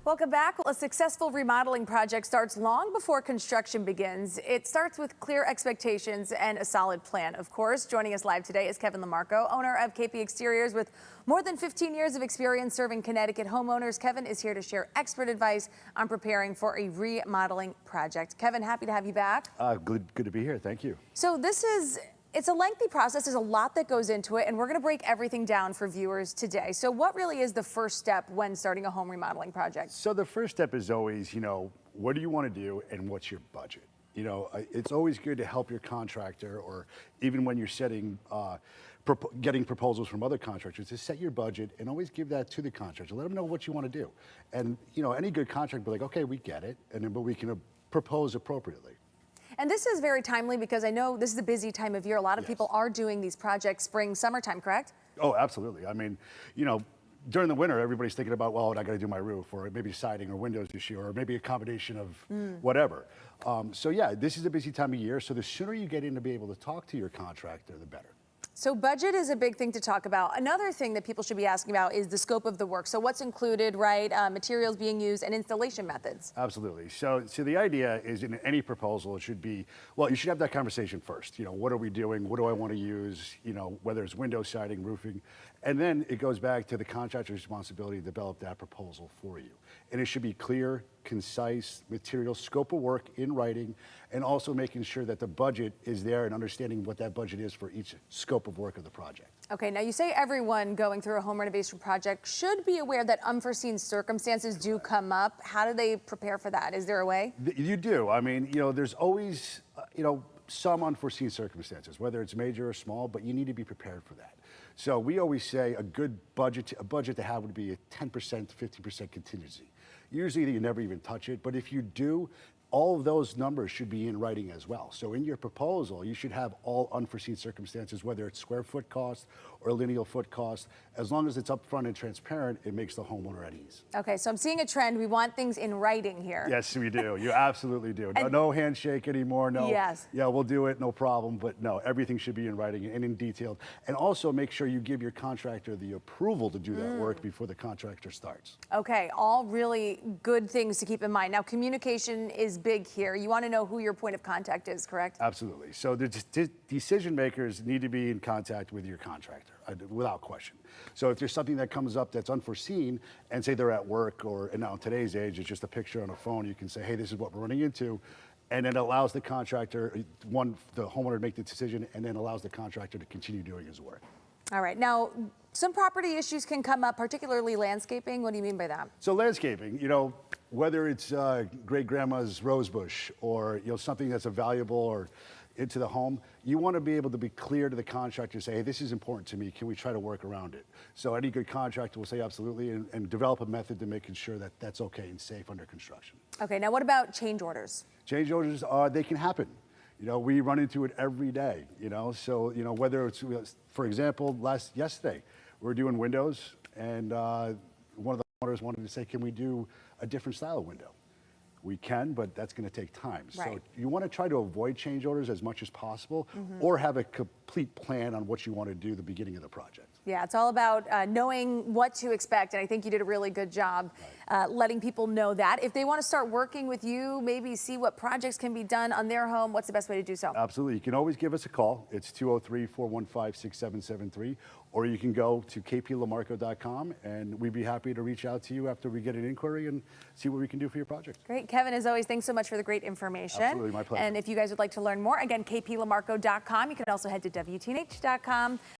Welcome back. Well, a successful remodeling project starts long before construction begins. It starts with clear expectations and a solid plan, of course. Joining us live today is Kevin LaMarco, owner of KP Exteriors with more than 15 years of experience serving Connecticut homeowners. Kevin is here to share expert advice on preparing for a remodeling project. Kevin, happy to have you back. Good to be here. Thank you. So it's a lengthy process. There's a lot that goes into it, and we're going to break everything down for viewers today. So what really is the first step when starting a home remodeling project? So the first step is always, what do you want to do and what's your budget? It's always good to help your contractor, or even when you're getting proposals from other contractors, to set your budget and always give that to the contractor. Let them know what you want to do. And, any good contractor will be like, okay, we get it, but we can propose appropriately. And this is very timely because I know this is a busy time of year. A lot of people are doing these projects spring, summertime, correct? Oh, absolutely. I mean, during the winter, everybody's thinking about, well, I got to do my roof, or maybe siding or windows this year, or maybe a combination of whatever. So yeah, this is a busy time of year. So the sooner you get in to be able to talk to your contractor, the better. So budget is a big thing to talk about. Another thing that people should be asking about is the scope of the work. So what's included, right? Materials being used and installation methods. Absolutely. So the idea is, in any proposal, it should be, well, you should have that conversation first. What are we doing? What do I want to use? Whether it's window siding, roofing, and then it goes back to the contractor's responsibility to develop that proposal for you. And it should be clear, concise, material, scope of work in writing, and also making sure that the budget is there and understanding what that budget is for each scope of work of the project. Okay, now you say everyone going through a home renovation project should be aware that unforeseen circumstances do come up. How do they prepare for that? Is there a way? You do. I mean, there's always, some unforeseen circumstances, whether it's major or small, but you need to be prepared for that. So we always say a budget to have would be a 10% to 50% contingency. Usually you never even touch it, but if you do, all of those numbers should be in writing as well. So in your proposal, you should have all unforeseen circumstances, whether it's square foot cost or lineal foot cost. As long as it's upfront and transparent, it makes the homeowner at ease. Okay, so I'm seeing a trend. We want things in writing here. Yes, we do. You absolutely do. No handshake anymore. No. Yes. Yeah, we'll do it. No problem. But no, everything should be in writing and in detailed. And also make sure you give your contractor the approval to do that work before the contractor starts. Okay, all really good things to keep in mind. Now, communication is big here. You want to know who your point of contact is, correct? Absolutely. So the decision makers need to be in contact with your contractor, without question. So if there's something that comes up that's unforeseen, and say they're at work, and now in today's age, it's just a picture on a phone, you can say, hey, this is what we're running into. And it allows the contractor, the homeowner, to make the decision, and then allows the contractor to continue doing his work. All right. Now, some property issues can come up, particularly landscaping. What do you mean by that? So landscaping, whether it's great grandma's rose bush, or something that's a valuable or into the home, you want to be able to be clear to the contractor, say, hey, this is important to me. Can we try to work around it? So any good contractor will say absolutely, and develop a method to making sure that that's okay and safe under construction. Okay. Now, what about change orders? Change orders, they can happen. We run into it every day, so, whether it's, for example, yesterday, we were doing windows, and one of the owners wanted to say, can we do a different style of window? We can, but that's going to take time. Right. So you want to try to avoid change orders as much as possible, or have a complete plan on what you want to do at the beginning of the project. Yeah, it's all about knowing what to expect, and I think you did a really good job letting people know that. If they want to start working with you, maybe see what projects can be done on their home, what's the best way to do so? Absolutely. You can always give us a call. It's 203-415-6773, or you can go to kplamarco.com, and we'd be happy to reach out to you after we get an inquiry and see what we can do for your project. Great. Kevin, as always, thanks so much for the great information. Absolutely, my pleasure. And if you guys would like to learn more, again, kplamarco.com. You can also head to WTNH.com.